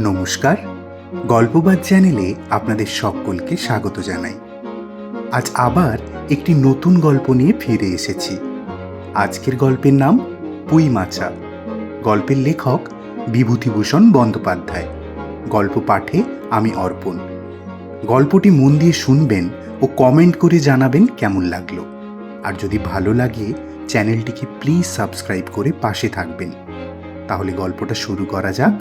নমস্কার, গল্পবাদ চ্যানেলে আপনাদের সকলকে স্বাগত জানাই। আজ আবার একটি নতুন গল্প নিয়ে ফিরে এসেছি। আজকের গল্পের নাম পুঁইমাচা। গল্পের লেখক বিভূতিভূষণ বন্দ্যোপাধ্যায়। গল্প পাঠে আমি অর্পণ। গল্পটি মন দিয়ে শুনবেন ও কমেন্ট করে জানাবেন কেমন লাগলো। আর যদি ভালো লাগে চ্যানেলটিকে প্লিজ সাবস্ক্রাইব করে পাশে থাকবেন। তাহলে গল্পটা শুরু করা যাক।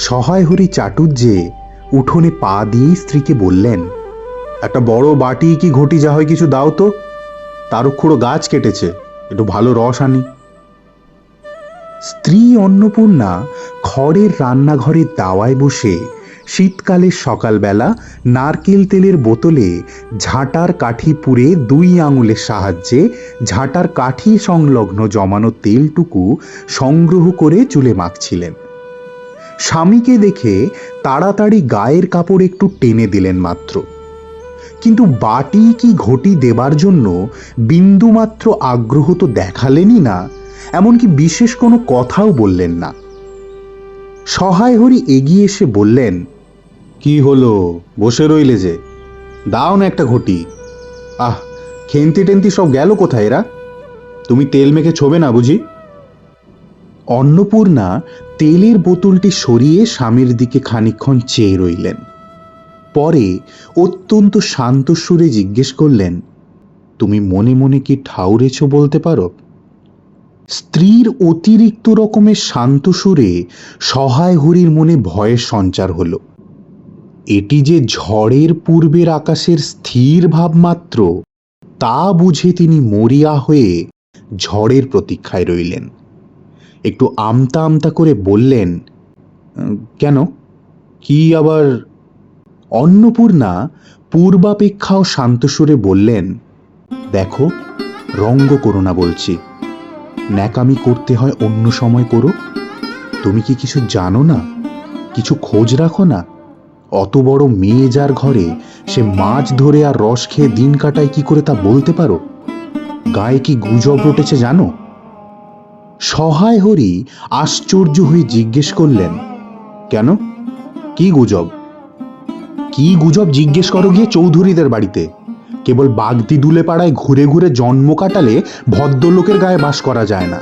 সহায় হরি চাটুর্যে উঠোনে পা দিয়ে স্ত্রীকে বললেন, একটা বড় বাটি কি ঘটি যা হয় কিছু দাও তো, তারুক্ষুড়ো গাছ কেটেছে, একটু ভালো রস আনি। স্ত্রী অন্নপূর্ণা খড়ের রান্নাঘরের দাওয়ায় বসে শীতকালের সকালবেলা নারকেল তেলের বোতলে ঝাঁটার কাঠি পুড়ে 2 আঙুলের সাহায্যে ঝাঁটার কাঠি সংলগ্ন জমানো তেলটুকু সংগ্রহ করে চুলে মাখছিলেন। স্বামীকে দেখে তাড়াতাড়ি গায়ের কাপড় একটু টেনে দিলেন মাত্র, কিন্তু বাটি কি ঘটি দেবার জন্য বিন্দুমাত্র আগ্রহ তো দেখালেনই না, এমনকি বিশেষ কোনো কথাও বললেন না। সহায় হরি এগিয়ে এসে বললেন, কি হলো, বসে রইলে যে, দাও না একটা ঘটি। আহ, খেন্তি টেন্তি সব গেল কোথায় এরা? তুমি তেল মেখে ছোবে না বুঝি? অন্নপূর্ণা তেলের বোতলটি সরিয়ে স্বামীর দিকে খানিকক্ষণ চেয়ে রইলেন। পরে অত্যন্ত শান্ত সুরে জিজ্ঞেস করলেন, তুমি মনে মনে কি ঠাউরেছ বলতে পারো? স্ত্রীর অতিরিক্ত রকমের শান্ত সুরে সহায় হরির মনে ভয়ের সঞ্চার হলো। এটি যে ঝড়ের পূর্বের আকাশের স্থির ভাব মাত্র, তা বুঝে তিনি মরিয়া হয়ে ঝড়ের প্রতীক্ষায় রইলেন। একটু আমতা আমতা করে বললেন, কেন, কি আবার? অন্নপূর্ণা পূর্বাপেক্ষাও শান্ত সুরে বললেন, দেখো, রঙ্গ করো না বলছি। ন্যাকামি করতে হয় অন্য সময় করো। তুমি কি কিছু জানো না? কিছু খোঁজ রাখো না? অত বড় মেয়ে যার ঘরে, সে মাছ ধরে আর রস খেয়ে দিন কাটায় কি করে তা বলতে পারো? গায়ে কি গুজব রটেছে জানো? সহায় হরি আশ্চর্য হয়ে জিজ্ঞেস করলেন, কেন, কি গুজব? কি গুজব জিজ্ঞেস করো গিয়ে চৌধুরীদের বাড়িতে? কেবল বাগদি দুলে পাড়ায় ঘুরে ঘুরে জন্ম কাটালে ভদ্রলোকের গায়ে বাস করা যায় না।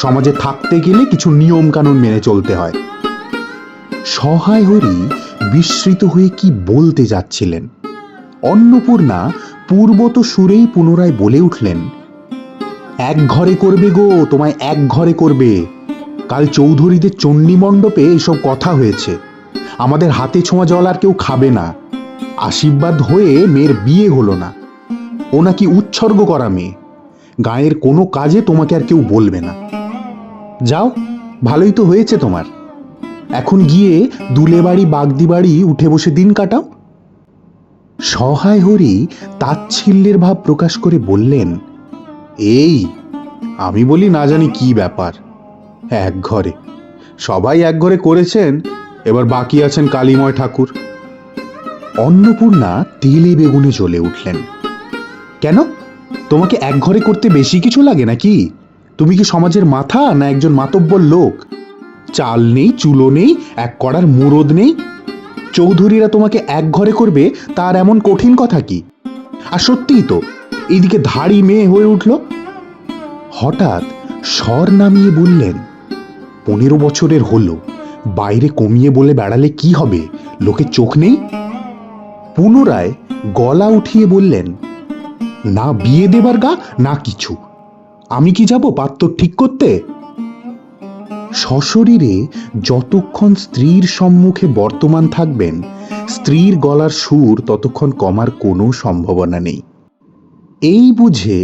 সমাজে থাকতে গেলে কিছু নিয়ম কানুন মেনে চলতে হয়। সহায় হরি বিস্মৃত হয়ে কি বলতে যাচ্ছিলেন। অন্নপূর্ণা পূর্বত সুরেই পুনরায় বলে উঠলেন, এক ঘরে করবে গো, তোমায় এক ঘরে করবে। কাল চৌধুরীদের চণ্ডী মণ্ডপে এসব কথা হয়েছে। আমাদের হাতে ছোঁয়া জল আর কেউ খাবে না। আশীর্বাদ হয়ে মেয়ের বিয়ে হলো না। ও নাকি উৎসর্গ করা মেয়ে। গায়ের কোনো কাজে তোমাকে আর কেউ বলবে না। যাও, ভালোই তো হয়েছে তোমার। এখন গিয়ে দুলে বাড়ি বাগদি বাড়ি উঠে বসে দিন কাটাও। সহায় হরি তাচ্ছিল্যের ভাব প্রকাশ করে বললেন, এই, আমি বলি না জানি কি ব্যাপার। এক ঘরে, সবাই এক ঘরে করেছেন, এবার বাকি আছেন কালীময় ঠাকুর। অন্নপূর্ণা তেলে বেগুনে জ্বলে উঠলেন। কেন, তোমাকে এক ঘরে করতে বেশি কিছু লাগে নাকি? তুমি কি সমাজের মাথা না একজন মাতব্বর লোক? চাল নেই, চুলো নেই, এক কড়ার মুরদ নেই। চৌধুরীরা তোমাকে এক ঘরে করবে তার এমন কঠিন কথা কি? আর সত্যিই তো, এইদিকে ধাড়ি মেয়ে হয়ে উঠল। হঠাৎ স্বর নামিয়ে বললেন, 15 বছরের হলো, বাইরে কমিয়ে বলে বেড়ালে কি হবে? লোকের চোখ নেই? পুনরায় গলা উঠিয়ে বললেন, না বিয়ে দেবার গা না কিছু। আমি কি যাব পাত্র ঠিক করতে? সশরীরে যতক্ষণ স্ত্রীর সম্মুখে বর্তমান থাকবেন, স্ত্রীর গলার সুর ততক্ষণ কমার কোনো সম্ভাবনা নেই। এই বুঝে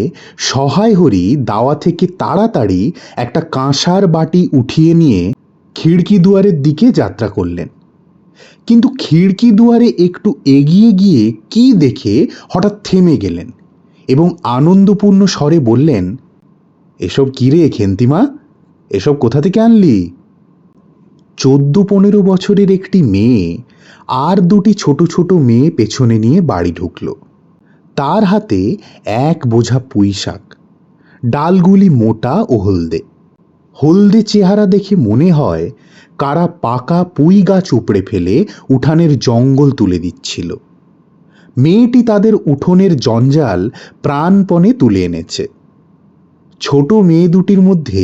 সহায় হরি দাওয়া থেকে তাড়াতাড়ি একটা কাঁসার বাটি উঠিয়ে নিয়ে খিড়কি দুয়ারের দিকে যাত্রা করলেন। কিন্তু খিড়কি দুয়ারে একটু এগিয়ে গিয়ে কি দেখে হঠাৎ থেমে গেলেন এবং আনন্দপূর্ণ স্বরে বললেন, এসব কি রে খেন্তিমা, এসব কোথা থেকে আনলি? 14-15 বছরের একটি মেয়ে আর 2টি ছোট ছোট মেয়ে পেছনে নিয়ে বাড়ি ঢুকল। তার হাতে এক বোঝা পুঁই শাক, ডালগুলি মোটা ও হলদে। হলদে চেহারা দেখে মনে হয় কারা পাকা পুঁই গাছ উপড়ে ফেলে উঠানের জঙ্গল তুলে দিচ্ছিল। মেয়েটি তাদের উঠোনের জঞ্জাল প্রাণপণে তুলে এনেছে। ছোট মেয়ে দুটির মধ্যে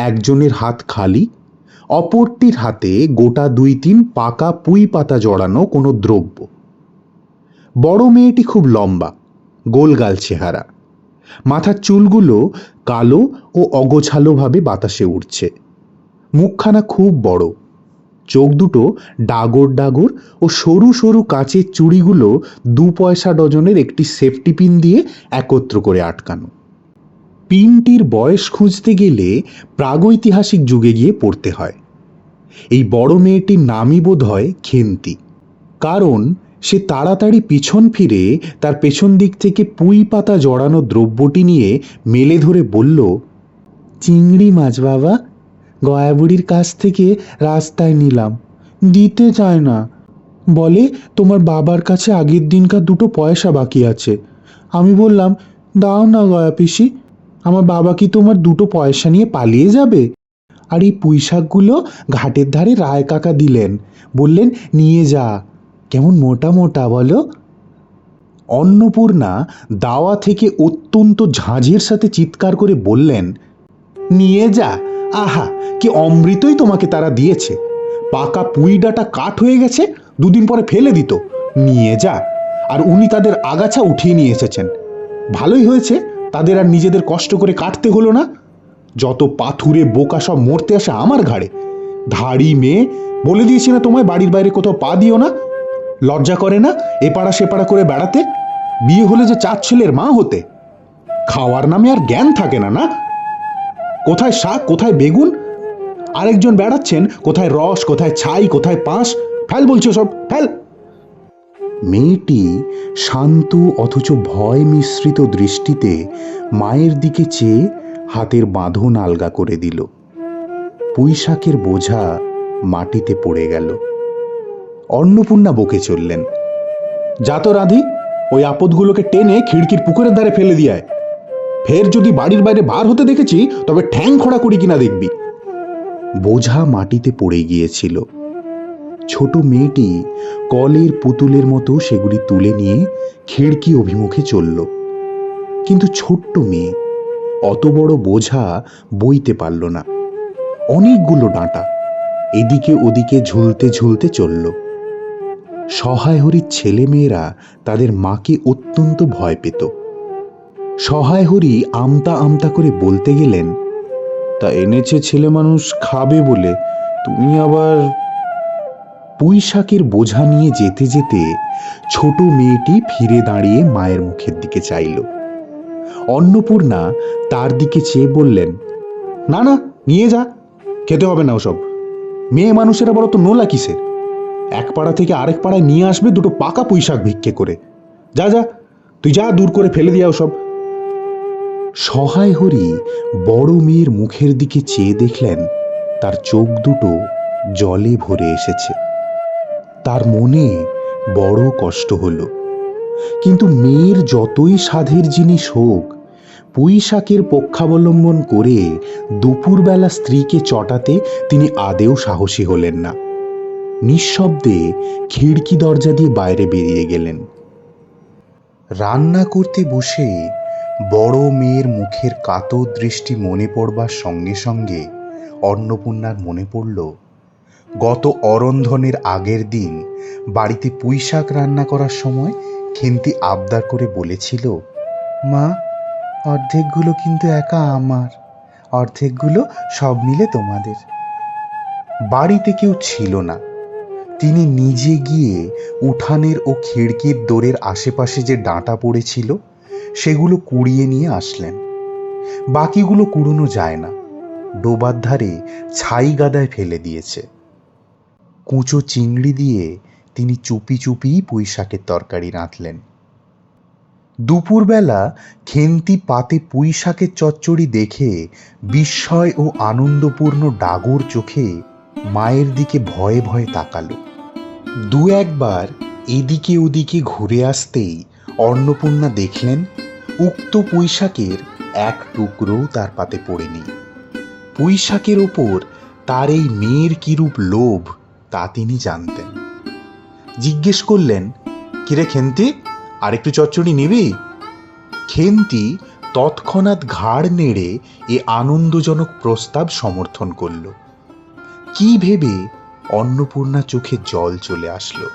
একজনের হাত খালি, অপরটির হাতে গোটা 2-3 পাকা পুঁই পাতা জড়ানো কোনো দ্রব্য। বড় মেয়েটি খুব লম্বা, গোলগাল চেহারা, মাথার চুলগুলো কালো ও অগোছালোভাবে বাতাসে উড়ছে। মুখখানা খুব বড়, চোখ দুটো ডাগর ডাগর ও সরু সরু কাচের চুড়িগুলো 2 পয়সা ডজনের একটি সেফটি পিন দিয়ে একত্র করে আটকানো। পিনটির বয়স খুঁজতে গেলে প্রাগৈতিহাসিক যুগে গিয়ে পড়তে হয়। এই বড় মেয়েটির নামই বোধ হয় খেন্তি, কারণ সে তাড়াতাড়ি পিছন ফিরে তার পেছন দিক থেকে পুঁই পাতা জড়ানো দ্রব্যটি নিয়ে মেলে ধরে বলল, চিংড়ি মাছ বাবা, গয়াবুড়ির কাছ থেকে রাস্তায় নিলাম, দিতে চায় না, বলে তোমার বাবার কাছে আগের দিনকার 2 পয়সা বাকি আছে। আমি বললাম, দাও না গয়া পিসি, আমার বাবা কি তোমার 2 পয়সা নিয়ে পালিয়ে যাবে? আর এই পুঁইশাকগুলো ঘাটের ধারে রায় কাকা দিলেন, বললেন নিয়ে যা, কেমন মোটা মোটা বলো। অন্নপূর্ণা দাওয়া থেকে অত্যন্ত ঝাঁঝের সাথে চিৎকার করে বললেন, নিয়ে যা, আহা কি অমৃতই তোমাকে তারা দিয়েছে। পাকা পুঁই ডাঁটা কাঠ হয়ে গেছে, 2 দিন পরে ফেলে দিত, নিয়ে যা। আর উনি তাদের আগাছা উঠিয়ে নিয়ে এসেছেন। ভালোই হয়েছে, তাদের আর নিজেদের কষ্ট করে কাটতে হলো না। যত পাথুরে বোকা সব মরতে আসে আমার ঘাড়ে। ধাড়ি মেয়ে, বলে দিয়েছি না তোমায় বাড়ির বাইরে কোথাও পা দিও না? লজ্জা করে না এপাড়া সেপাড়া করে বেড়াতে? বিয়ে হলে যে 4 ছেলের মা হতে। খাওয়ার নামে আর জ্ঞান থাকে না, না? কোথায় শাক, কোথায় বেগুন, আরেকজন বেড়াচ্ছেন কোথায় রস, কোথায় ছাই, কোথায় পাঁশ। ফেল বলছো সব, ফেল। মেয়েটি শান্ত অথচ ভয় মিশ্রিত দৃষ্টিতে মায়ের দিকে চেয়ে হাতের বাঁধন আলগা করে দিল। পুঁইশাকের বোঝা মাটিতে পড়ে গেল। অন্নপূর্ণা বকে চললেন, যা তো রাধি, ওই আপদগুলোকে টেনে খিড়কির পুকুরের ধারে ফেলে দিয়ায়। ফের যদি বাড়ির বাইরে বার হতে দেখেছি তবে ঠ্যাং খোঁড়া করি কিনা দেখবি। বোঝা মাটিতে পড়ে গিয়েছিল। ছোট মেয়েটি কলের পুতুলের মতো সেগুলি তুলে নিয়ে খিড়কি অভিমুখে চলল। কিন্তু ছোট্ট মেয়ে অত বড় বোঝা বইতে পারল না। অনেকগুলো ডাঁটা এদিকে ওদিকে ঝুলতে ঝুলতে চলল। সহায় হরির ছেলে মেয়েরা তাদের মাকে অত্যন্ত ভয় পেত। সহায় হরি আমতা আমতা করে বলতে গেলেন, তা এনেছে ছেলে মানুষ খাবে বলে, তুমি আবার। পুঁইশাকের বোঝা নিয়ে যেতে যেতে ছোট মেয়েটি ফিরে দাঁড়িয়ে মায়ের মুখের দিকে চাইল। অন্নপূর্ণা তার দিকে চেয়ে বললেন, না না, নিয়ে যা, খেতে হবে না ওসব। মেয়ে মানুষেরা বড় তো নোলা কিসের? এক পাড়া থেকে আরেক পাড়ায় নিয়ে আসবে 2 পাকা পুঁইশাক ভিক্ষে করে। যা যা, তুই যা, দূর করে ফেলে দিয়া ওসব। সহায় হরি বড় মেয়ের মুখের দিকে চেয়ে দেখলেন তার চোখ দুটো জলে ভরে এসেছে। তার মনে বড় কষ্ট হলো। কিন্তু মেয়ের যতই সাধের জিনিস হোক, পুঁইশাকের পক্ষাবলম্বন করে দুপুরবেলা স্ত্রীকে চটাতে তিনি আদেও সাহসী হলেন না। নিঃশব্দে খিড়কি দরজা দিয়ে বাইরে বেরিয়ে গেলেন। রান্না করতে বসে বড় মেয়ের মুখের কাতর দৃষ্টি মনে পড়বার সঙ্গে সঙ্গে অন্নপূর্ণার মনে পড়ল গত অরন্ধনের আগের দিন বাড়িতে পুঁইশাক রান্না করার সময় খেন্তি আবদার করে বলেছিল, মা, অর্ধেকগুলো কিন্তু একা আমার, অর্ধেকগুলো সব মিলে তোমাদের। বাড়িতে কেউ ছিল না। তিনি নিজে গিয়ে উঠানের ও খিড়কির দোরের আশেপাশে যে ডাঁটা পড়েছিল সেগুলো কুড়িয়ে নিয়ে আসলেন। বাকিগুলো কুড়োনো যায় না, ডোবার ধারে ছাই গাদায় ফেলে দিয়েছে। কুঁচো চিংড়ি দিয়ে তিনি চুপি চুপি পুঁইশাকের তরকারি রাঁধলেন। দুপুরবেলা খেন্তি পাতে পুঁইশাকের চচ্চড়ি দেখে বিস্ময় ও আনন্দপূর্ণ ডাগর চোখে মায়ের দিকে ভয়ে ভয়ে তাকালো। 2-1বার এদিকে ওদিকে ঘুরে আসতেই অন্নপূর্ণা দেখলেন উক্ত পুঁইশাকের এক টুকরোও তার পাতে পড়েনি। পুঁইশাকের ওপর তার এই মেয়ের কিরূপ লোভ তা তিনি জানতেন। জিজ্ঞেস করলেন, কিরে খেন্তি, আর একটু চচ্চড়ি নিবি? খেন্তি তৎক্ষণাৎ ঘাড় নেড়ে এ আনন্দজনক প্রস্তাব সমর্থন করল। কি ভেবে অন্নপূর্ণা চোখে জল চলে আসলো।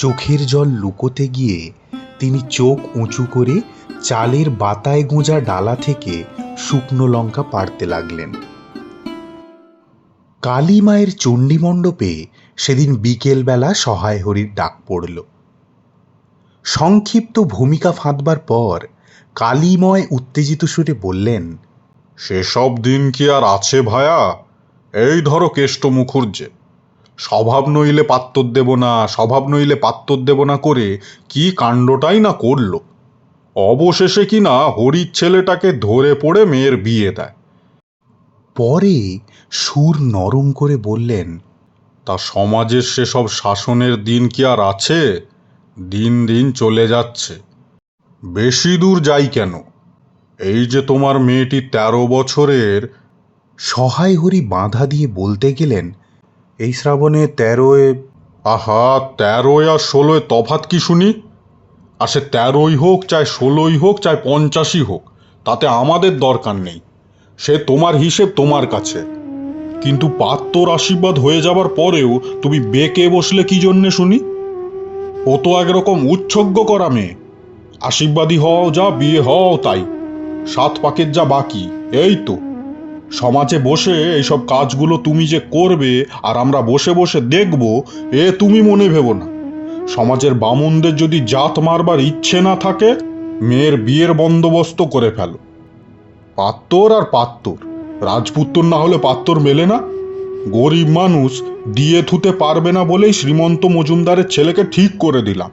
চোখের জল লুকোতে গিয়ে তিনি চোখ উঁচু করে চালের বাতায় গোঁজা ডালা থেকে শুকনো লঙ্কা পাড়তে লাগলেন। কালী মায়ের চণ্ডীমণ্ডপে সেদিন বিকেলবেলা সহায় হরির ডাক পড়ল। সংক্ষিপ্ত ভূমিকা ফাঁদবার পর কালীময় উত্তেজিত সুরে বললেন, সেসব দিন কি আর আছে ভায়া? এই ধরো কেষ্ট মুখুর্জে, স্বভাব নইলে পাত্তর দেব না, স্বভাব নইলে পাত্তর দেব না করে কি কাণ্ডটাই না করলো। অবশেষে কিনা হরির ছেলেটাকে ধরে পড়ে মেয়ের বিয়ে দেয়। পরে সুর নরম করে বললেন, তা সমাজের সেসব শাসনের দিন কি আর আছে? দিন দিন চলে যাচ্ছে। বেশি দূর যাই কেন, এই যে তোমার মেয়েটি 13 বছরের। সহায় হরি বাঁধা দিয়ে বলতে গেলেন, এই শ্রাবণে 13-এ। আহা, 13 আর 16 তফাৎ কি শুনি? আর সে 13ই হোক, চাই 16ই হোক, চাই 50ই হোক, তাতে আমাদের দরকার নেই। সে তোমার হিসেব তোমার কাছে। কিন্তু পাত্তর আশীর্বাদ হয়ে যাবার পরেও তুমি বেঁকে বসলে কি জন্যে শুনি? ও তো একরকম উচ্ছজ্ঞ করা মেয়ে। আশীর্বাদী হও যা, বিয়ে হও তাই, 7 পাকের যা বাকি। এই তো সমাজে বসে এইসব কাজগুলো তুমি যে করবে আর আমরা বসে বসে দেখব, এ তুমি মনে ভেবো না। সমাজের বামুনদের যদি জাত মারবার ইচ্ছে না থাকে, মেয়ের বিয়ের বন্দোবস্ত করে ফেলো। পাত্তর আর পাত্তর, রাজপুত্তর না হলে পাত্তর মেলে না। গরিব মানুষ দিয়ে থুতে পারবে না বলেই শ্রীমন্ত মজুমদারের ছেলেকে ঠিক করে দিলাম।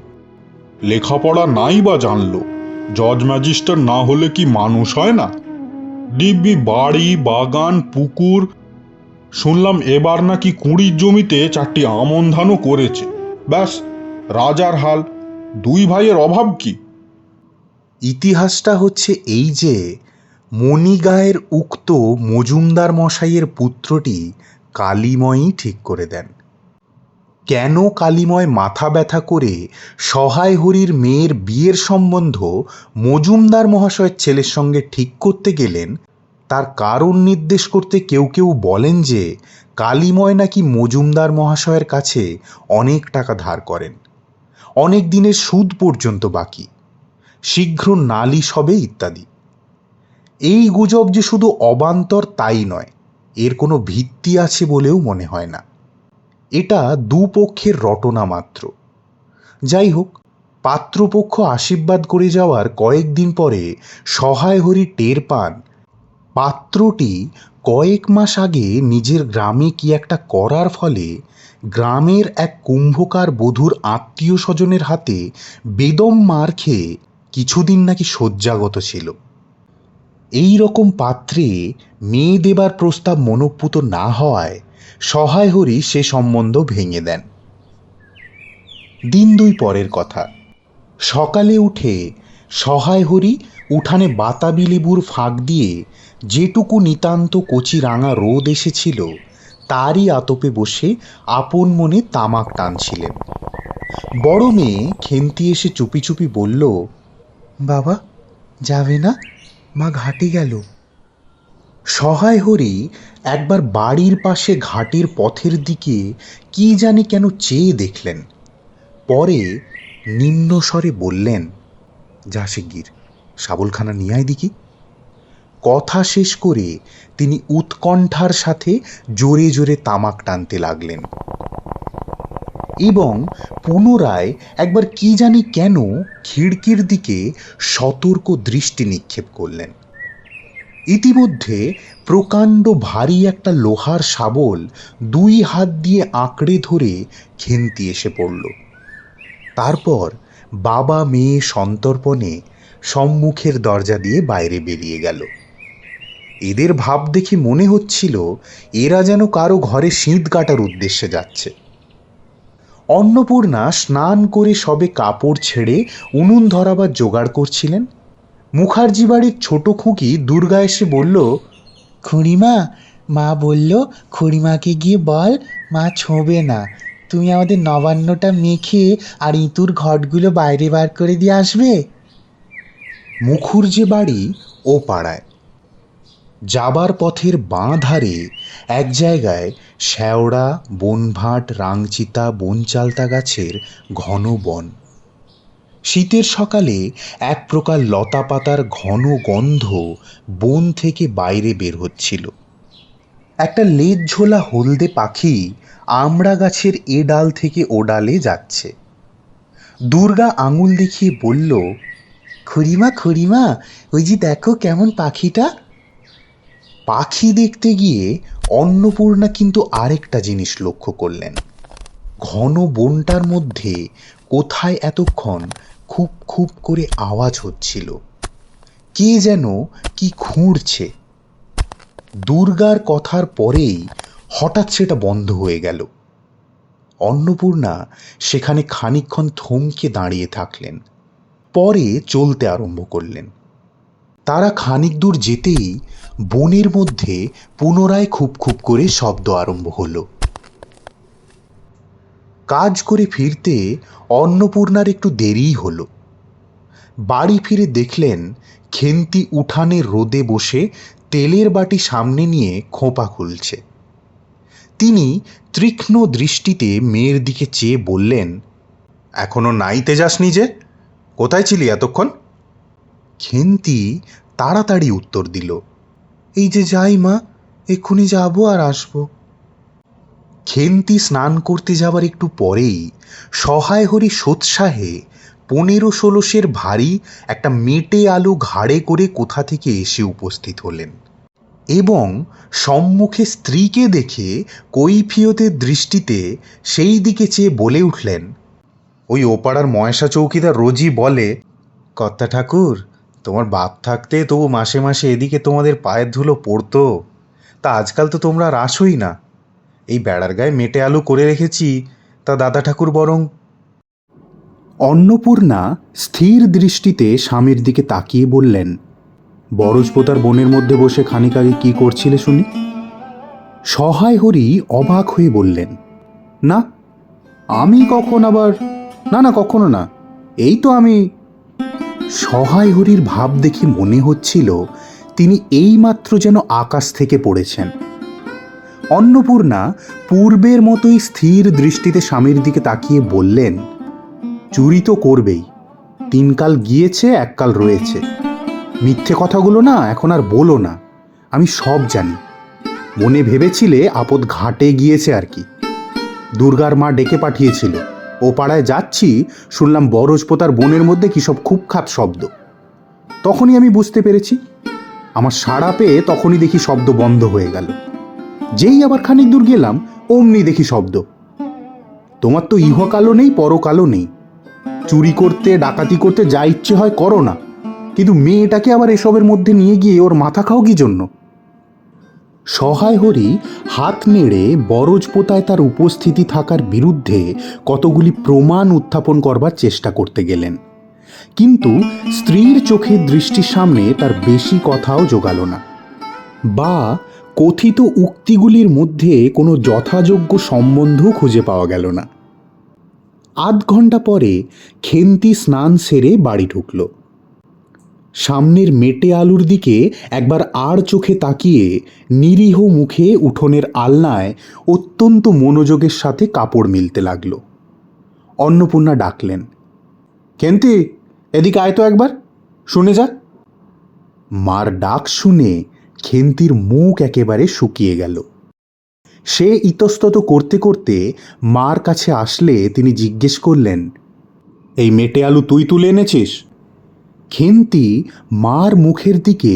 লেখাপড়া নাই বা জানলো, জজ ম্যাজিস্ট্রেট না হলে কি মানুষ হয় না? দিব্যি বাড়ি, বাগান, পুকুর, শুনলাম এবার নাকি 20 জমিতে 4টি আমন ধানও করেছে। ব্যাস রাজার হাল। 2 ভাইয়ের অভাব কি? ইতিহাসটা হচ্ছে এই যে, মণিগায়ের উক্ত মজুমদার মশাইয়ের পুত্রটি কালীময়ই ঠিক করে দেন। কেন কালীময় মাথা ব্যথা করে সহায় হরির মেয়ের বিয়ের সম্বন্ধ মজুমদার মহাশয়ের ছেলের সঙ্গে ঠিক করতে গেলেন, তার কারণ নির্দেশ করতে কেউ কেউ বলেন যে কালীময় নাকি মজুমদার মহাশয়ের কাছে অনেক টাকা ধার করেন, অনেক দিনের সুদ পর্যন্ত বাকি, শীঘ্র নালিশ হবে ইত্যাদি। এই গুজব যে শুধু অবান্তর তাই নয়, এর কোনো ভিত্তি আছে বলেও মনে হয় না। এটা দুপক্ষের রটনা মাত্র। যাই হোক, পাত্রপক্ষ আশীর্বাদ করে যাওয়ার কয়েকদিন পরে সহায় হরি টের পান পাত্রটি কয়েক মাস আগে নিজের গ্রামে কি একটা করার ফলে গ্রামের এক কুম্ভকার বধূর আত্মীয় স্বজনের হাতে বেদম মার খেয়ে কিছুদিন নাকি শয্যাগত ছিল। এই রকম পাত্রে মেয়ে দেবার প্রস্তাব মনঃপূত না হওয়ায় সহায় হরি সে সম্বন্ধ ভেঙে দেন। দিন 2 পরের কথা। সকালে উঠে সহায় হরি উঠানে বাতাবি লেবুর ফাঁক দিয়ে যেটুকু নিতান্ত কচি রাঙা রোদ এসেছিল তারই আতপে বসে আপন মনে তামাক টানছিলেন। বড় মেয়ে খেন্তি এসে চুপি চুপি বলল, বাবা যাবে না, মা ঘাটে গেল। সহায় হরি একবার বাড়ির পাশে ঘাটের পথের দিকে কি জানি কেন চেয়ে দেখলেন, পরে নিম্ন স্বরে বললেন, যা শিগগির শাবলখানা নিয়ে আয় দেখি। কথা শেষ করে তিনি উৎকণ্ঠার সাথে জোরে জোরে তামাক টানতে লাগলেন এবং পুনরায় একবার কি জানি কেন খিড়কির দিকে সতর্ক দৃষ্টি নিক্ষেপ করলেন। ইতিমধ্যে প্রকাণ্ড ভারী একটা লোহার শাবল 2 হাত দিয়ে আঁকড়ে ধরে খেন্তি এসে পড়ল। তারপর বাবা মেয়ে সন্তর্পণে সম্মুখের দরজা দিয়ে বাইরে বেরিয়ে গেল। এদের ভাব দেখে মনে হচ্ছিল এরা যেন কারো ঘরে শীত কাটার উদ্দেশ্যে যাচ্ছে। অন্নপূর্ণা স্নান করে সবে কাপড় ছেড়ে উনুন ধরাবার জোগাড় করছিলেন। মুখার্জি বাড়ির ছোট খুকি দুর্গা এসে বলল, খুড়িমা, মা বলল খুড়িমাকে গিয়ে বল মা ছোঁবে না, তুমি আমাদের নবান্নটা মেখে আর ইঁতুর ঘটগুলো বাইরে বার করে দিয়ে আসবে। মুখুর্জে বাড়ি ও পাড়ায়। যাবার পথের বাঁ ধারে এক জায়গায় শ্যাওড়া, বনভাট, রাংচিতা, বনচালতা গাছের ঘন বন। শীতের সকালে এক প্রকার লতা পাতার ঘন গন্ধ বন থেকে বাইরে বের হচ্ছিল। একটা লেজ ঝোলা হলদে পাখি আমড়া গাছের এ ডাল থেকে ও ডালে যাচ্ছে। দুর্গা আঙুল দেখিয়ে বলল, খুড়িমা খুড়িমা, ওই যে দেখো কেমন পাখিটা। পাখি দেখতে গিয়ে অন্নপূর্ণা কিন্তু আরেকটা জিনিস লক্ষ্য করলেন। ঘন বনটার মধ্যে কোথায় এতক্ষণ খুব খুব করে আওয়াজ হচ্ছিল, কে যেন কি খুঁড়ছে। দুর্গার কথার পরেই হঠাৎ সেটা বন্ধ হয়ে গেল। অন্নপূর্ণা সেখানে খানিকক্ষণ থমকে দাঁড়িয়ে থাকলেন, পরে চলতে আরম্ভ করলেন। তারা খানিক দূর যেতেই বনের মধ্যে পুনরায় খুব খুব করে শব্দ আরম্ভ হলো। কাজ করে ফিরতে অন্নপূর্ণার একটু দেরিই হলো। বাড়ি ফিরে দেখলেন খেন্তি উঠানের রোদে বসে তেলের বাটি সামনে নিয়ে খোঁপা খুলছে। তিনি তীক্ষ্ণ দৃষ্টিতে মেয়ের দিকে চেয়ে বললেন, এখনো নাইতে যাসনি যে? কোথায় ছিলি এতক্ষণ? খেন্তি তাড়াতাড়ি উত্তর দিল, এই যে যাই মা, এক্ষুনি যাবো আর আসবো। খেন্তি স্নান করতে যাবার একটু পরেই সহায় হরি সোৎসাহে 15-16 ভারী একটা মেটে আলু ঘাড়ে করে কোথা থেকে এসে উপস্থিত হলেন এবং সম্মুখে স্ত্রীকে দেখে কৈফিয়তের দৃষ্টিতে সেই দিকে চেয়ে বলে উঠলেন, ওই ওপাড়ার ময়সা চৌকিদার রোজই বলে, কর্তা ঠাকুর, তোমার বাপ থাকতে তবু মাসে মাসে এদিকে তোমাদের পায়ের ধুলো পড়তো, তা আজকাল তো তোমরা আর আসোই না। এই বেড়ার গায়ে মেটে আলু করে রেখেছি, তা দাদা ঠাকুর বরং। অন্নপূর্ণা স্থির দৃষ্টিতে স্বামীর দিকে তাকিয়ে বললেন, বরজপোতার বনের মধ্যে বসে খানিক আগে কি করছিলে শুনি? সহায় হরি অবাক হয়ে বললেন, না, আমি কখন আবার, না না, কখনো না, এই তো আমি। সহায় হরির ভাব দেখে মনে হচ্ছিল তিনি এইমাত্র যেন আকাশ থেকে পড়েছেন। অন্নপূর্ণা পূর্বের মতোই স্থির দৃষ্টিতে স্বামীর দিকে তাকিয়ে বললেন, চুরি তো করবেই, 3 কাল গিয়েছে, 1 কাল রয়েছে। মিথ্যে কথাগুলো না এখন আর বলো না, আমি সব জানি। মনে ভেবেছিলে আপদ ঘাটে গিয়েছে আর কি। দুর্গার মা ডেকে পাঠিয়েছিল, ও পাড়ায় যাচ্ছি, শুনলাম বরজপোতার বনের মধ্যে কি সব খুবখাত শব্দ। তখনই আমি বুঝতে পেরেছি। আমার সাড়া পেয়ে তখনই দেখি শব্দ বন্ধ হয়ে গেল। যেই আবার খানিক দূর গেলাম, অমনি দেখি শব্দ। তোমার তো ইহকালও নেই, পরকালও নেই। চুরি করতে, ডাকাতি করতে যা ইচ্ছে হয় করো না, কিন্তু মেয়েটাকে আবার এসবের মধ্যে নিয়ে গিয়ে ওর মাথা খাও কি জন্য? সহায় হরি হাত নেড়ে বরজপোতায় তার উপস্থিতি থাকার বিরুদ্ধে কতগুলি প্রমাণ উত্থাপন করবার চেষ্টা করতে গেলেন, কিন্তু স্ত্রীর চোখের দৃষ্টির সামনে তার বেশি কথাও জোগালো না, বা কথিত উক্তিগুলির মধ্যে কোনো যথাযোগ্য সম্বন্ধ খুঁজে পাওয়া গেল না। আধ ঘন্টা পরে খেন্তি স্নান সেরে বাড়ি ঢুকল। সামনের মেটে আলুর দিকে একবার আড় চোখে তাকিয়ে নিরীহ মুখে উঠোনের আলনায় অত্যন্ত মনোযোগের সাথে কাপড় মিলতে লাগল। অন্নপূর্ণা ডাকলেন, খেন্তি, এদিকে আয় তো একবার, শুনে যা। মার ডাক শুনে খেন্তির মুখ একেবারে শুকিয়ে গেল। সে ইতস্তত করতে করতে মার কাছে আসলে তিনি জিজ্ঞেস করলেন, এই মেটে আলু তুই তুলে এনেছিস? খেন্তি মার মুখের দিকে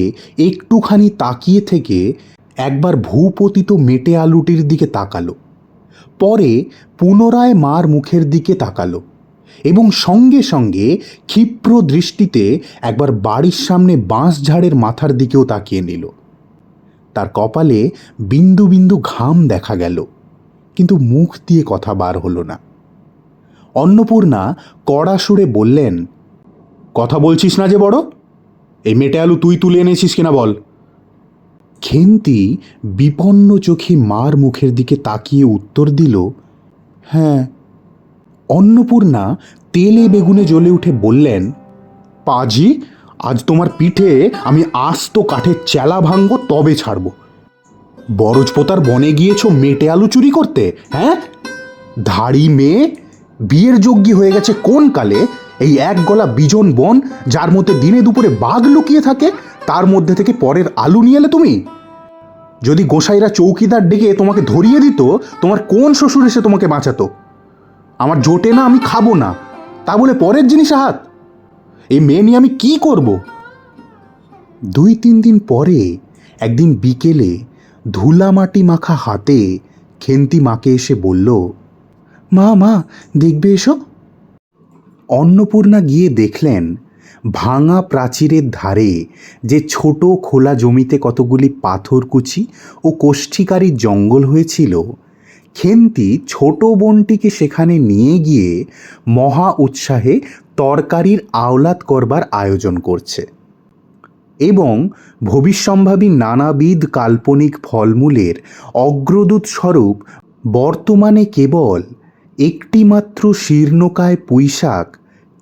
একটুখানি তাকিয়ে থেকে একবার ভূপতিত মেটে আলুটির দিকে তাকালো, পরে পুনরায় মার মুখের দিকে তাকালো এবং সঙ্গে সঙ্গে ক্ষিপ্র দৃষ্টিতে একবার বাড়ির সামনে বাঁশ ঝাড়ের মাথার দিকেও তাকিয়ে নিল। তার কপালে বিন্দু বিন্দু ঘাম দেখা গেল, কিন্তু মুখ দিয়ে কথা বার হলো না। অন্নপূর্ণা কড়া সুরে বললেন, কথা বলছিস না যে বড়? এই মেটে আলু তুই তুলে এনেছিস কিনা বল। খেন্তি বিপন্ন চোখে মার মুখের দিকে তাকিয়ে উত্তর দিল, হ্যাঁ। অন্নপূর্ণা তেলে বেগুনে জ্বলে উঠে বললেন, পাজি, আজ তোমার পিঠে আমি আস্ত কাঠের চেলা ভাঙবো, তবে ছাড়ব। বরজপোতার বনে গিয়েছ মেটে আলু চুরি করতে, হ্যাঁ? ধাড়ি মেয়ে, বিয়ের যোগ্যী হয়ে গেছে কোন কালে এই এক গলা বিজন বন, যার মধ্যে দিনে দুপুরে বাঘ লুকিয়ে থাকে, তার মধ্যে থেকে পরের আলু নিয়ে এলে তুমি? যদি গোসাইরা চৌকিদার ডেকে তোমাকে ধরিয়ে দিত, তোমার কোন শ্বশুর এসে তোমাকে বাঁচাতো? আমার জোটে না, আমি খাবো না, তা বলে পরের জিনিসে হাত? এই মেয়ে নিয়ে আমি কি করব? 2-3 দিন পরে একদিন বিকেলে ধুলা মাটি মাখা হাতে খেন্তি মাকে এসে বলল, মা মা দেখবে এসো। অন্নপূর্ণা গিয়ে দেখলেন ভাঙা প্রাচীরের ধারে যে ছোট খোলা জমিতে কতগুলি পাথরকুচি ও কোষ্ঠিকারী জঙ্গল হয়েছিল, খেন্তি ছোট বোনটিকে সেখানে নিয়ে গিয়ে মহা উৎসাহে তরকারির আওলাদ করবার আয়োজন করছে এবং ভবিষ্যম্ভাবী নানাবিধ কাল্পনিক ফলমূলের অগ্রদূত স্বরূপ বর্তমানে কেবল একটিমাত্র শীর্ণকায় পুঁইশাক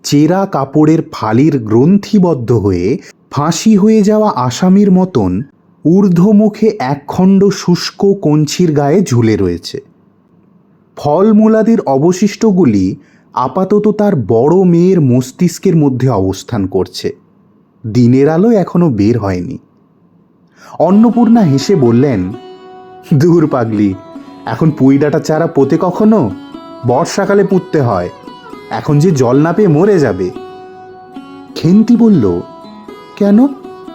চেরা কাপড়ের ফালির গ্রন্থিবদ্ধ হয়ে ফাঁসি হয়ে যাওয়া আসামির মতন ঊর্ধ্বমুখে একখণ্ড শুষ্ক কঞ্চির গায়ে ঝুলে রয়েছে। ফলমূলাদির অবশিষ্টগুলি আপাতত তার বড় মেয়ের মস্তিষ্কের মধ্যে অবস্থান করছে, দিনের আলো এখনো বের হয়নি। অন্নপূর্ণা হেসে বললেন, দূর পাগলি, এখন পুঁই ডাঁটা চারা পোতে কখনো? বর্ষাকালে পুঁততে হয়, এখন যে জল না পেয়ে মরে যাবে। খেন্তি বলল, কেন,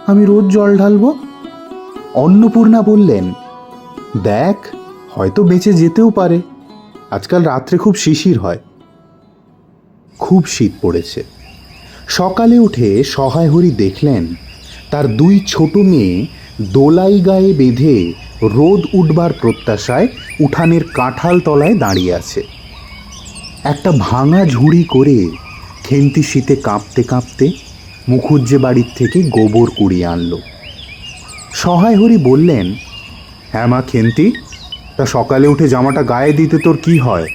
আমি রোজ জল ঢালবো। অন্নপূর্ণা বললেন, দেখ, হয়তো বেঁচে যেতেও পারে, আজকাল রাত্রে খুব শিশির হয়। খুব শীত পড়েছে। সকালে উঠে সহায় হরি দেখলেন তার 2 ছোট মেয়ে দোলাই গায়ে বেঁধে রোদ উঠবার প্রত্যাশায় উঠানের কাঁঠাল তলায় দাঁড়িয়ে আছে। একটা ভাঙা ঝুড়ি করে খেন্তি শীতে কাঁপতে কাঁপতে মুখুজ্জে বাড়ির থেকে গোবর কুড়িয়ে আনলো। সহায় হরি বললেন, হ্যাঁ মা খেন্তি, তা সকালে উঠে জামাটা গায়ে দিতে তোর কি হয়?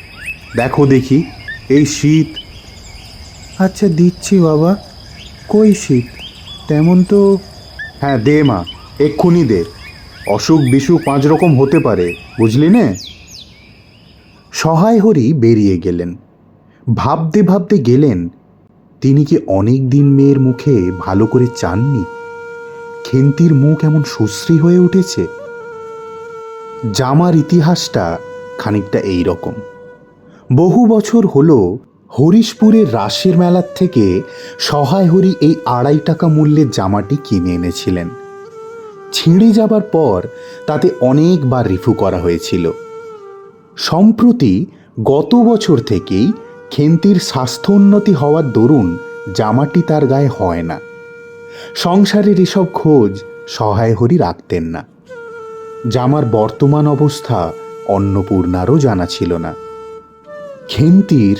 দেখো দেখি, এই শীত। আচ্ছা দিচ্ছি বাবা, কই শীত তেমন তো। হ্যাঁ দে মা, এক্ষুনি দে, অসুখ বিসুখ 5 রকম হতে পারে, বুঝলি নে। সহায় হরি বেরিয়ে গেলেন। ভাবতে ভাবতে গেলেন, তিনি কি অনেক দিন মেয়ের মুখে ভালো করে চাননি? খেন্তির মুখ এমন সুশ্রী হয়ে উঠেছে। জামার ইতিহাসটা খানিকটা এই রকম। বহু বছর হলো হরিশপুরের রাসের মেলার থেকে সহায় হরি এই 2.5 টাকা মূল্যের জামাটি কিনে এনেছিলেন। ছিঁড়ে যাবার পর তাতে অনেকবার রিফু করা হয়েছিল। সম্প্রতি গত বছর থেকেই খেন্তির স্বাস্থ্যোন্নতি হওয়ার দরুন জামাটি তার গায়ে হয় না। সংসারের এসব খোঁজ সহায় হরি রাখতেন না। জামার বর্তমান অবস্থা অন্নপূর্ণারও জানা ছিল না। খেন্তির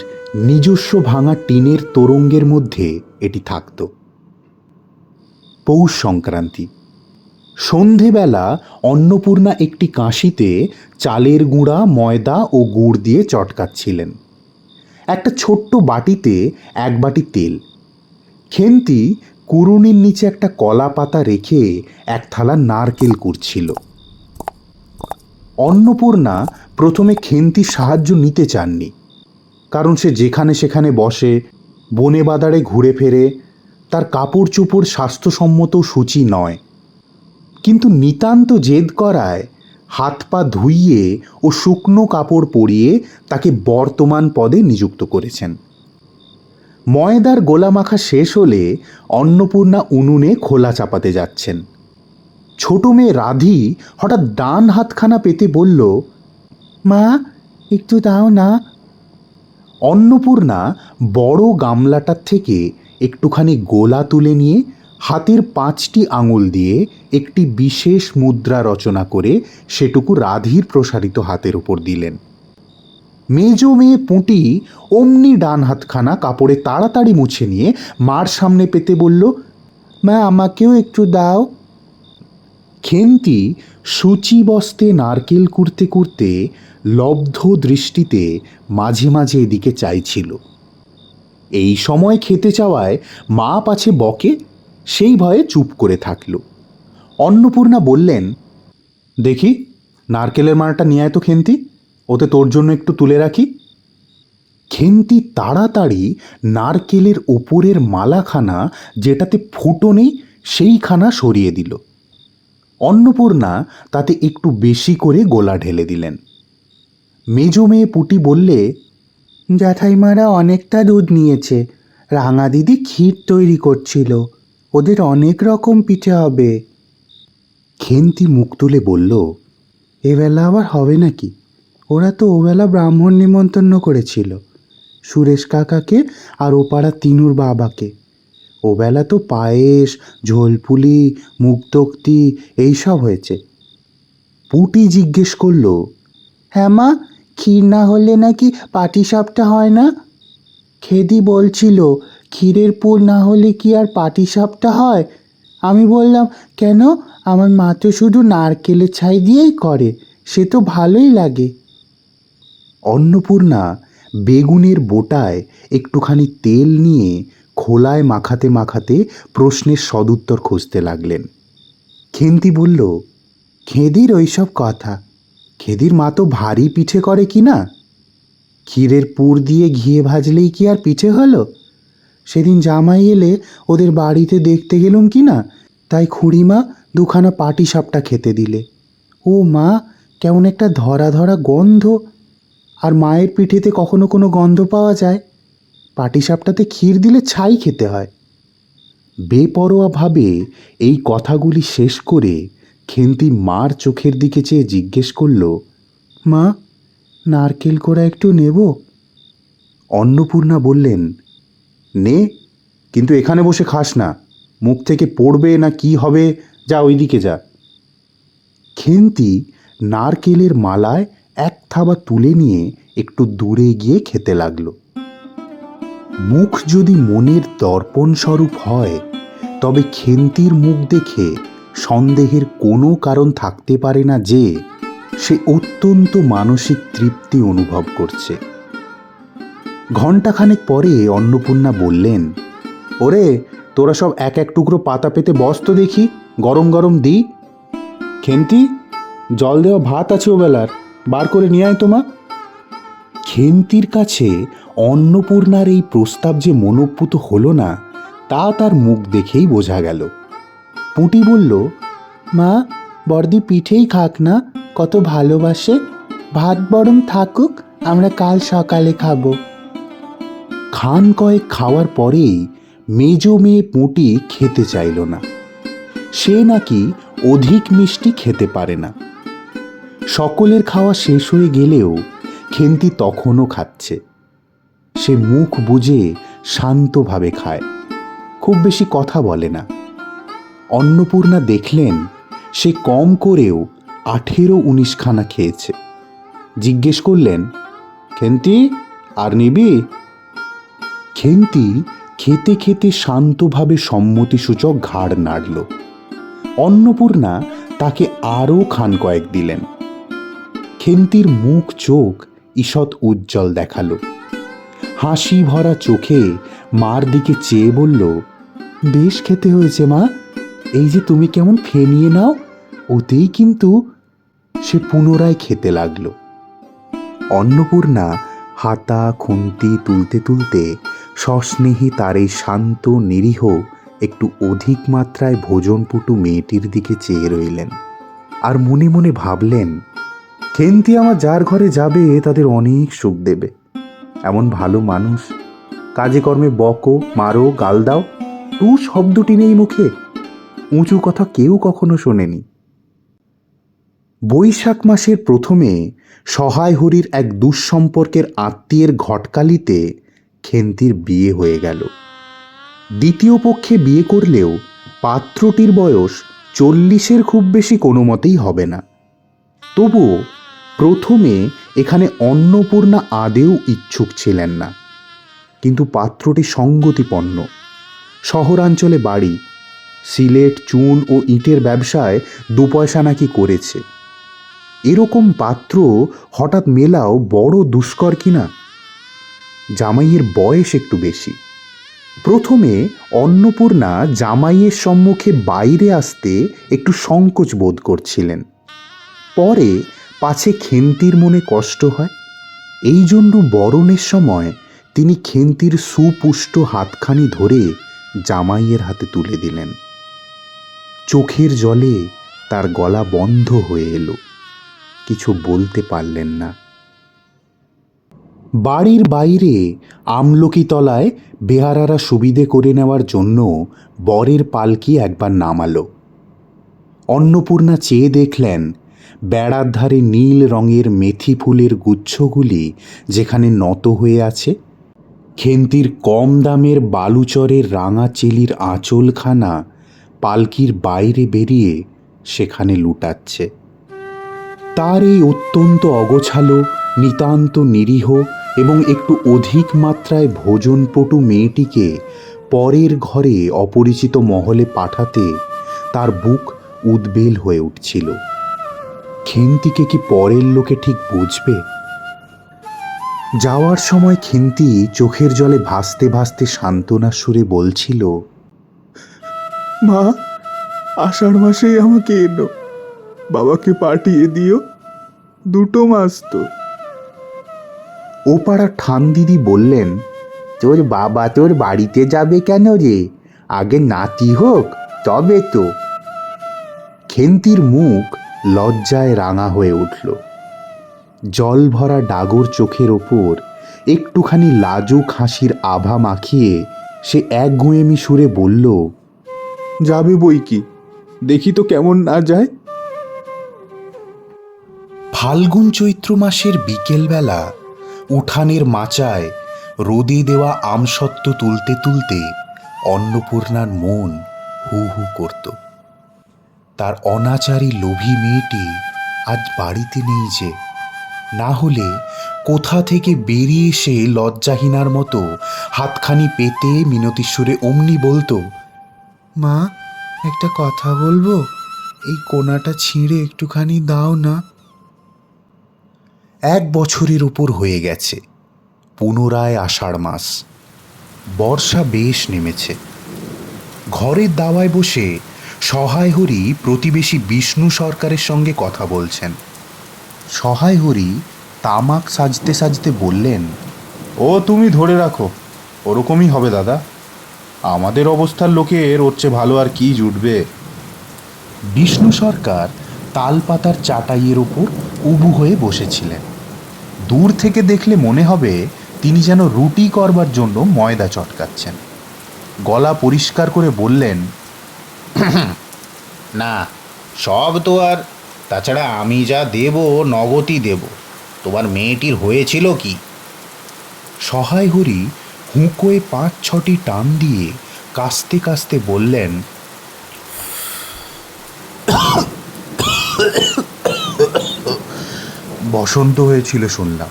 নিজস্ব ভাঙা টিনের তোরঙ্গের মধ্যে এটি থাকত। পৌষ সংক্রান্তি সন্ধেবেলা অন্নপূর্ণা একটি কাঁশিতে চালের গুঁড়া, ময়দা ও গুড় দিয়ে চটকাচ্ছিলেন। একটা ছোট্ট বাটিতে 1 বাটি তেল। খেন্তি কুড়ুনির নিচে একটা কলা পাতা রেখে 1 থালা নারকেল কুড়ছিল। অন্নপূর্ণা প্রথমে খেন্তির সাহায্য নিতে চাননি, কারণ সে যেখানে সেখানে বসে, বনে বাদারে ঘুরে ফেরে, তার কাপড় চোপড় স্বাস্থ্যসম্মত সূচি নয়। কিন্তু নিতান্ত জেদ করায় হাত পা ধুইয়ে ও শুকনো কাপড় পরিয়ে তাকে বর্তমান পদে নিযুক্ত করেছেন। ময়দার গোলা মাখা শেষ হলে অন্নপূর্ণা উনুনে খোলা চাপাতে যাচ্ছেন। ছোট মেয়ে রাধি হঠাৎ ডান হাতখানা পেতে বলল, মা একটু দাও না। অন্নপূর্ণা বড় গামলাটার থেকে একটুখানি গোলা তুলে নিয়ে হাতের 5টি আঙুল দিয়ে একটি বিশেষ মুদ্রা রচনা করে সেটুকু রাধির প্রসারিত হাতের উপর দিলেন। মেজ মেয়ে পুঁটি অমনি ডান হাতখানা কাপড়ে তাড়াতাড়ি মুছে নিয়ে মার সামনে পেতে বলল, মা আমাকেও একটু দাও। খেন্তি সূচিবস্তে নারকেল কুড়তে কুড়তে লব্ধ দৃষ্টিতে মাঝে মাঝে এদিকে চাইছিল। এই সময় খেতে চাওয়ায় মা পাছে বকে, সেই ভয়ে চুপ করে থাকল। অন্নপূর্ণা বললেন, দেখি নারকেলের মালাটা নিয়ে আয় তো খেন্তি, ওতে তোর জন্য একটু তুলে রাখি। খেন্তি তাড়াতাড়ি নারকেলের ওপরের মালাখানা, যেটাতে ফুটো নেই, সেইখানা সরিয়ে দিল। অন্নপূর্ণা তাতে একটু বেশি করে গোলা ঢেলে দিলেন। মেজ মেয়ে পুটি বললে, জ্যাঠাইমারা অনেকটা দুধ নিয়েছে, রাঙা দিদি ক্ষীর তৈরি করছিল, ওদের অনেক রকম পিঠে হবে। খেন্তি মুখ তুলে বলল, এবেলা আবার হবে নাকি? ওরা তো ওবেলা ব্রাহ্মণ নিমন্ত্রণ করেছিল, সুরেশ কাকাকে আর ওপাড়া তিনুর বাবাকে। ওবেলা তো পায়েস, ঝোলপুলি, মুক্তোক্তি এইসব হয়েছে। পুটি জিজ্ঞেস করল, হ্যাঁ মা, ক্ষীর না হলে নাকি পাটিসাপটা হয় না? খেদি বলছিল ক্ষীরের পুর না হলে কি আর পাটিসাপটা হয়? আমি বললাম, কেন, আমার মা তো শুধু নারকেলের ছাই দিয়েই করে, সে তো ভালোই লাগে। অন্নপূর্ণা বেগুনের বোটায় একটুখানি তেল নিয়ে খোলায় মাখাতে মাখাতে প্রশ্নের সদুত্তর খুঁজতে লাগলেন। খেন্তি বলল, খেদির ওইসব কথা, খেদির মা তো ভারী পিঠে করে কি না? ক্ষীরের পুর দিয়ে ঘিয়ে ভাজলেই কি আর পিঠে হলো? সেদিন জামাই এলে ওদের বাড়িতে দেখতে গেলুম কি না, তাই খুড়িমা দুখানা পাটিসাপটা খেতে দিলে। ও মা, কেমন একটা ধরা ধরা গন্ধ! আর মায়ের পিঠেতে কখনো কোনো গন্ধ পাওয়া যায়? পাটিসাপটাতে ক্ষীর দিলে ছাই খেতে হয়। বেপরোয়াভাবে এই কথাগুলি শেষ করে খেন্তি মার চোখের দিকে চেয়ে জিজ্ঞেস করল, মা, নারকেল কোড়া একটু নেব? অন্নপূর্ণা বললেন, নে, কিন্তু এখানে বসে খাস না, মুখ থেকে পড়বে না কি হবে, যা ওইদিকে যা। খেন্তি নারকেলের মালায় এক থাবা তুলে নিয়ে একটু দূরে গিয়ে খেতে লাগল। মুখ যদি মনের দর্পণ স্বরূপ হয়, তবে খেন্তির মুখ দেখে সন্দেহের কোনো কারণ থাকতে পারে না যে সে অত্যন্ত মানসিক তৃপ্তি অনুভব করছে। ঘণ্টাখানেক পরে অন্নপূর্ণা বললেন, ওরে, তোরা সব এক এক টুকরো পাতা পেতে বস তো দেখি, গরম গরম দিই। খেন্তি, জল দেওয়া ভাত আছে ওবেলার, বার করে নিয়ে আয় তোমা। খেন্তির কাছে অন্নপূর্ণার এই প্রস্তাব যে মনোপুত হলো না, তা তার মুখ দেখেই বোঝা গেল। পুঁটি বলল, মা, বড়দি পিঠেই খাক না, কত ভালোবাসে, ভাত বরং থাকুক, আমরা কাল সকালে খাবো। খান কয়েক খাওয়ার পরেই মেজ মেয়ে পুঁটি খেতে চাইল না। সে নাকি অধিক মিষ্টি খেতে পারে না। সকলের খাওয়া শেষ হয়ে গেলেও খেন্তি তখনও খাচ্ছে। সে মুখ বুজে শান্তভাবে খায়, খুব বেশি কথা বলে না। অন্নপূর্ণা দেখলেন সে কম করেও 18-19 খানা খেয়েছে। জিজ্ঞেস করলেন, খেন্তি, আর নিবি? খেন্তি খেতে খেতে শান্তভাবে সম্মতিসূচক ঘাড় নাড়ল। অন্নপূর্ণা তাকে আরও খান কয়েক দিলেন। খেন্তির মুখ চোখ ঈষৎ উজ্জ্বল দেখালো। হাসি ভরা চোখে মার দিকে চেয়ে বলল, বেশ খেতে হয়েছে মা, এই যে তুমি কেমন ফেনিয়ে নাও, ওতেই কিন্তু। সে পুনরায় খেতে লাগল। অন্নপূর্ণা হাতা খুন্তি তুলতে তুলতে সস্নেহী তার এই শান্ত নিরীহ একটু অধিক মাত্রায় ভোজনপটু মেয়েটির দিকে চেয়ে রইলেন, আর মনে মনে ভাবলেন, খেন্তি আমার যার ঘরে যাবে তাদের অনেক সুখ দেবে। এমন ভালো মানুষ, কাজে কর্মে বকো, মারো, গাল দাও, টু শব্দটি নেই মুখে, উঁচু কথা কেউ কখনো শোনেনি। বৈশাখ মাসের প্রথমে সহায় হরির এক দুঃসম্পর্কের আত্মীয়ের ঘটকালিতে খেন্তির বিয়ে হয়ে গেল। দ্বিতীয় পক্ষে বিয়ে করলেও পাত্রটির বয়স 40-এর খুব বেশি কোনো মতেই হবে না। তবুও প্রথমে এখানে অন্নপূর্ণা আদেও ইচ্ছুক ছিলেন না, কিন্তু পাত্রটি সঙ্গতিপন্ন, শহরাঞ্চলে বাড়ি, সিলেট, চুন ও ইটের ব্যবসায় 2 পয়সা নাকি করেছে। এরকম পাত্র হঠাৎ মেলাও বড় দুষ্কর কিনা। জামাইয়ের বয়স একটু বেশি। প্রথমে অন্নপূর্ণা জামাইয়ের সম্মুখে বাইরে আসতে একটু সংকোচ বোধ করছিলেন। পরে পাছে খেন্তির মনে কষ্ট হয়, এই জন্য বরণের সময় তিনি খেন্তির সুপুষ্ট হাতখানি ধরে জামাইয়ের হাতে তুলে দিলেন। চোখের জলে তার গলা বন্ধ হয়ে এলো, কিছু বলতে পারলেন না। বাড়ির বাইরে আমলকি তলায় বেহারারা সুবিধে করে নেওয়ার জন্য বরের পালকি একবার নামালো। অন্নপূর্ণা চেয়ে দেখলেন বেড়ার ধারে নীল রঙের মেথি ফুলের গুচ্ছগুলি যেখানে নত হয়ে আছে, খেন্তির কম দামের বালুচরের রাঙা চেলির আঁচলখানা পালকির বাইরে বেরিয়ে সেখানে লুটাচ্ছে। তার এই অত্যন্ত অগোছালো, নিতান্ত নিরীহ এবং একটু অধিক মাত্রায় ভোজনপটু মেয়েটিকে পরের ঘরে অপরিচিত মহলে পাঠাতে তার বুক উদ্বেল হয়ে উঠছিল। খেন্তিকে কি পরের লোকে ঠিক বুঝবে? যাওয়ার সময় খেন্তি চোখের জলে ভাসতে ভাসতে সান্ত্বনার সুরে বলছিল, মা, আষাঢ় মাসেই আমাকে এনো, বাবাকে পাঠিয়ে দিও, 2 মাস তো। ও পাড়া ঠান দিদি বললেন, তোর বাবা তোর বাড়িতে যাবে কেন রে? আগে নাতি হোক তবে তো। খেন্তির মুখ লজ্জায় রাঙা হয়ে উঠল। জল ভরা ডাগর চোখের ওপর একটুখানি লাজুক হাসির আভা মাখিয়ে সে একগুঁয়েমি সুরে বলল, যাবে বই কি, দেখি তো কেমন না যায়। ফাল্গুন চৈত্র মাসের বিকেলবেলা উঠানের মাচায় রোদে দেওয়া আমসত্ত্ব তুলতে তুলতে অন্নপূর্ণার মন হু হু করত। তার অনাচারী লোভী মেয়েটি আজ বাড়িতে নেই যে, না হলে কোথা থেকে বেরিয়ে এসে লজ্জাহীনার মতো হাতখানি পেতে মিনতি সুরে অমনি বলতো, মা, একটা কথা বলবো, এই কোনাটা ছিঁড়ে একটুখানি দাও না। 1 বছরের উপর হয়ে গেছে। পুনরায় আষাঢ় মাস। বর্ষা বেশ নেমেছে। ঘরের দাওয়ায় বসে সহায় হরি প্রতিবেশী বিষ্ণু সরকারের সঙ্গে কথা বলছেন। সহায় হরি তামাক সাজতে সাজতে বললেন, ও তুমি ধরে রাখো, ওরকমই হবে দাদা। আমাদের অবস্থার লোকের ওর চেয়ে ভালো আর কি জুটবে। বিষ্ণু সরকার তালপাতার চাটাইয়ের ওপর উবু হয়ে বসেছিলেন। দূর থেকে দেখলে মনে হবে তিনি যেন রুটি করবার জন্য ময়দা চটকাচ্ছেন। গলা পরিষ্কার করে বললেন, না, সব তো আর, তাছাড়া আমি যা দেব নগদই দেব। তোমার মেয়েটির হয়েছিল কি? সহায় হরি হুঁকোয় 5-6টি টান দিয়ে কাস্তে কাস্তে বললেন, বসন্ত হয়েছিল শুনলাম।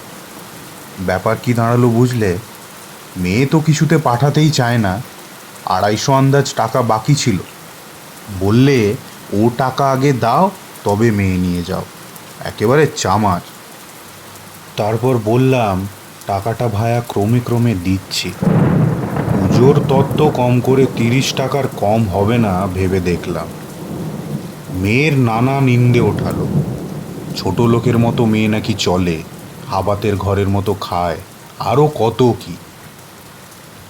ব্যাপার কি দাঁড়ালো বুঝলে? মেয়ে তো কিছুতে পাঠাতেই চায় না। 250 আন্দাজ টাকা বাকি ছিল। বললে ও টাকা আগে দাও, তবে মেয়ে নিয়ে যাও। একেবারে চামার। তারপর বললাম, টাকাটা ভায়া ক্রমে ক্রমে দিচ্ছি। পুজোর তত্ত্ব কম করে 30 টাকার কম হবে না ভেবে দেখলাম। মেয়ের নানা নিন্দে ওঠালো। ছোট লোকের মতো মেয়ে নাকি চলে, হাবাতের ঘরের মতো খায়, আরও কত কি।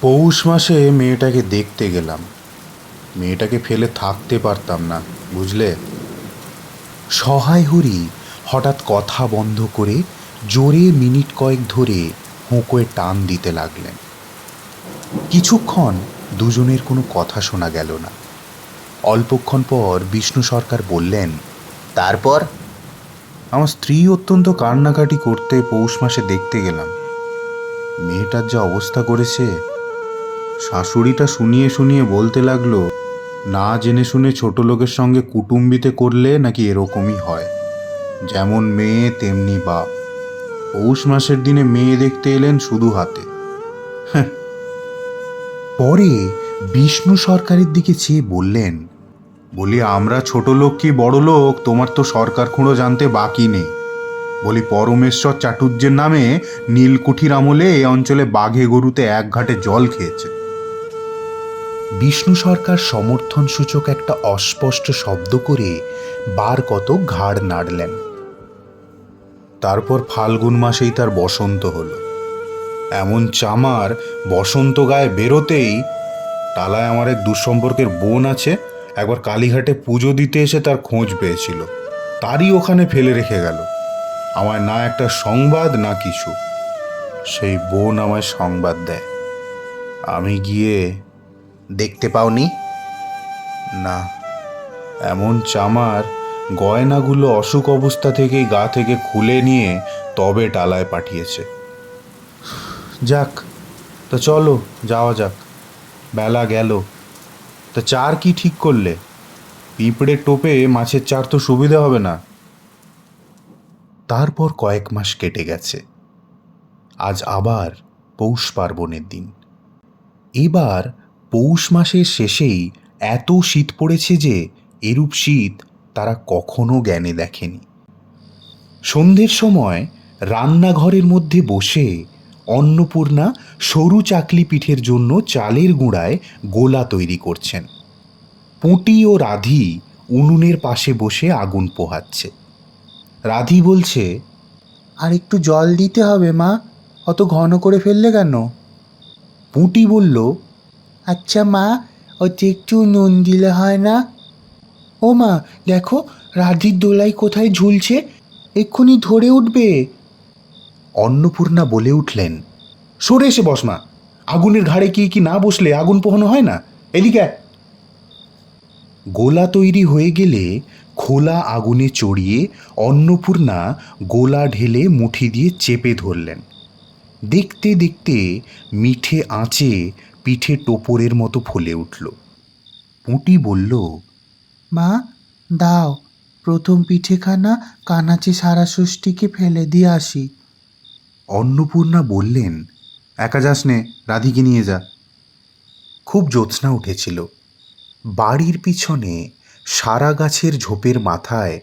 পৌষ মাসে মেয়েটাকে দেখতে গেলাম। মেয়েটাকে ফেলে থাকতে পারতাম না, বুঝলে। সহায় হরি হঠাৎ কথা বন্ধ করে জোরে মিনিট কয়েক ধরে হুঁকোয় টান দিতে লাগলেন। কিছুক্ষণ দুজনের কোনো কথা শোনা গেল না। অল্পক্ষণ পর বিষ্ণু সরকার বললেন, তারপর? আমার স্ত্রী অত্যন্ত কান্নাকাটি করতে পৌষ মাসে দেখতে গেলাম। মেয়েটার যা অবস্থা করেছে। শাশুড়িটা শুনিয়ে শুনিয়ে বলতে লাগলো, না জেনে শুনে ছোট লোকের সঙ্গে কুটুম্বিতে করলে নাকি এরকমই হয়, যেমন মেয়ে তেমনি বাপ। পৌষ মাসের দিনে মেয়ে দেখতে এলেন শুধু হাতে। পরে বিষ্ণু সরকারের দিকে চেয়ে বললেন, বলি আমরা ছোট লোক কি বড় লোক তোমার তো সরকার খুঁড়ো জানতে বাকি নেই। বলি পরমেশ্বর চাটুর্যের নামে নীলকুঠির আমলে এই অঞ্চলে বাঘে গরুতে এক ঘাটে জল খেয়েছে। বিষ্ণু সরকার সমর্থন সূচক একটা অস্পষ্ট শব্দ করে বার কত ঘাড় নাড়লেন। তারপর ফাল্গুন মাসেই তার বসন্ত হলো। এমন চামার বসন্ত গায়ে বেরোতেই, টালায় আমার এক দুঃসম্পর্কের বোন আছে, একবার কালীঘাটে পুজো দিতে এসে তার খোঁজ পেয়েছিল, তারই ওখানে ফেলে রেখে গেল। আমায় না একটা সংবাদ না কিছু। সেই বোন আমায় সংবাদ দেয়। আমি গিয়ে দেখতে পাওনি? না, এমন চামার গয়নাগুলো অসুখ অবস্থা থেকেই গা থেকে খুলে নিয়ে তবে টালায় পাঠিয়েছে। যাক, তা চলো যাওয়া যাক, বেলা গেল। তা চার কি ঠিক করলে? পিঁপড়ের টোপে মাছের চার তো সুবিধা হবে না। তারপর কয়েক মাস কেটে গেছে। আজ আবার পৌষ পার্বণের দিন। এবার পৌষ মাসের শেষেই এত শীত পড়েছে যে এরূপ শীত তারা কখনো জ্ঞানে দেখেনি। সন্ধ্যের সময় রান্নাঘরের মধ্যে বসে অন্নপূর্ণা সরু চাকলি পিঠের জন্য চালের গুঁড়ায় গোলা তৈরি করছেন। পুঁটি ও রাধি উনুনের পাশে বসে আগুন পোহাচ্ছে। রাধি বলছে, আর একটু জল দিতে হবে মা, অত ঘন করে ফেললে কেন? পুঁটি বলল, আচ্ছা মা, ওতে একটু নুন দিলে হয় না? ও মা, দেখো রাধির দোলাই কোথায় ঝুলছে, এক্ষুনি ধরে উঠবে। অন্নপূর্ণা বলে উঠলেন, সরে এসে বস মা, আগুনের ঘাড়ে কি না বসলে আগুন পোহানো হয় না, এদিকে আয়। গোলা তৈরি হয়ে গেলে খোলা আগুনে চড়িয়ে অন্নপূর্ণা গোলা ঢেলে মুঠি দিয়ে চেপে ধরলেন। দেখতে দেখতে মিঠে আঁচে পিঠে টোপরের মতো ফুলে উঠল। পুঁটি বলল, মা দাও, প্রথম পিঠেখানা কানাচে সারা ষষ্ঠীকে ফেলে দিয়ে আসি। অন্নপূর্ণা বললেন, একা যাস নে, রাধিকে নিয়ে যা। খুব জ্যোৎস্না উঠেছিল। বাড়ির পিছনে সারা গাছের ঝোপের মাথায়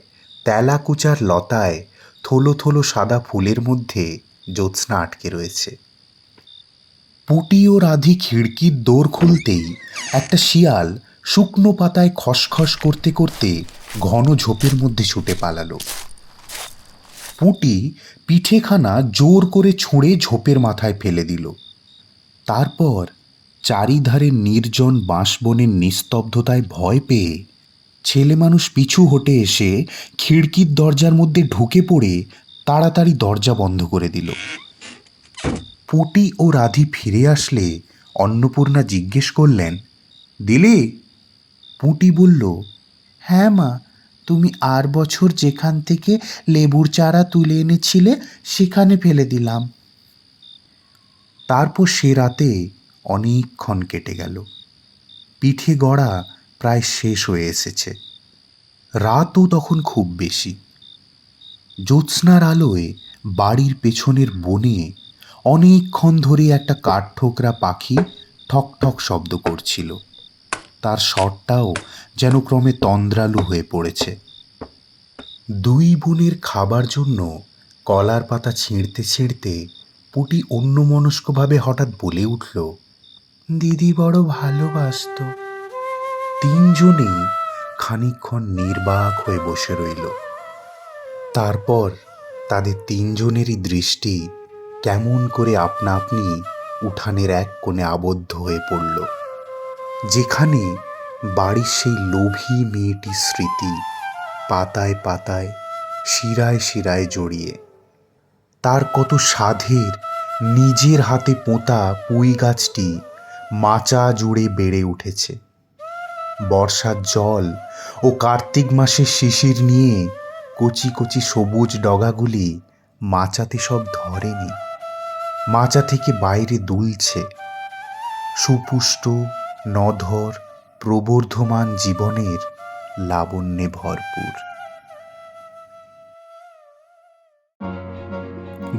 তেলাকুচার লতায় থলো থলো সাদা ফুলের মধ্যে জ্যোৎস্না আটকে রয়েছে। পুটি ও রাধি খিড়কির দোর খুলতেই একটা শিয়াল শুকনো পাতায় খসখস করতে করতে ঘন ঝোপের মধ্যে ছুটে পালালো। পুটি পিঠেখানা জোর করে ছুঁড়ে ঝোপের মাথায় ফেলে দিল। তারপর চারিধারে নির্জন বাঁশবনের নিস্তব্ধতায় ভয় পেয়ে ছেলে মানুষ পিছু হটে এসে খিড়কির দরজার মধ্যে ঢুকে পড়ে তাড়াতাড়ি দরজা বন্ধ করে দিল। পুটি ও রাধি ফিরে আসলে অন্নপূর্ণা জিজ্ঞেস করলেন, দিলি? পুটি বলল, হ্যাঁ মা, তুমি আর বছর যেখান থেকে লেবুর চারা তুলে এনেছিলে সেখানে ফেলে দিলাম। তারপর সে রাতে অনেকক্ষণ কেটে গেল। পিঠে গড়া প্রায় শেষ হয়ে এসেছে। রাতও তখন খুব বেশি। জ্যোৎস্নার আলোয় বাড়ির পেছনের বনে অনেকক্ষণ ধরে একটা কাঠঠোকরা পাখি ঠক ঠক শব্দ করছিল। তার স্বরটাও যেন ক্রমে তন্দ্রালু হয়ে পড়েছে। দুই বোনের খাবার জন্য কলার পাতা ছিঁড়তে ছিঁড়তে পুটি অন্যমনস্কভাবে হঠাৎ বলে উঠল, দিদি বড় ভালোবাসতো। তিনজনেই খানিকক্ষণ নির্বাক হয়ে বসে রইল। তারপর তাদের তিনজনেরই দৃষ্টি কেমন করে আপনা আপনি উঠানের এক কোণে আবদ্ধ হয়ে পড়ল, যেখানে বাড়ির সেই লোভী মেয়েটির স্মৃতি পাতায় পাতায় শিরায় শিরায় জড়িয়ে। তার কত সাধের নিজের হাতে পোঁতা পুঁই গাছটি মাচা জুড়ে বেড়ে উঠেছে। বর্ষার জল ও কার্তিক মাসের শিশির নিয়ে কচি কচি সবুজ ডগাগুলি মাচাতে সব ধরেনি, মাচা থেকে বাইরে দুলছে। সুপুষ্ট নধর প্রবর্ধমান জীবনের লাবণ্যে ভরপুর।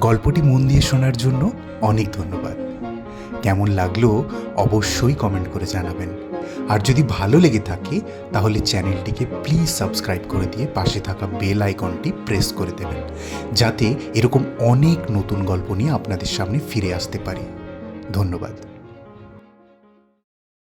গল্পটি মন দিয়ে শোনার জন্য অনেক ধন্যবাদ। কেমন লাগলো অবশ্যই কমেন্ট করে জানাবেন আর যদি ভালো লেগে থাকে তাহলে চ্যানেলটিকে প্লিজ সাবস্ক্রাইব করে দিয়ে পাশে থাকা বেল আইকনটি প্রেস করে দেবেন, যাতে এরকম অনেক নতুন গল্প নিয়ে আপনাদের সামনে ফিরে আসতে পারি। ধন্যবাদ।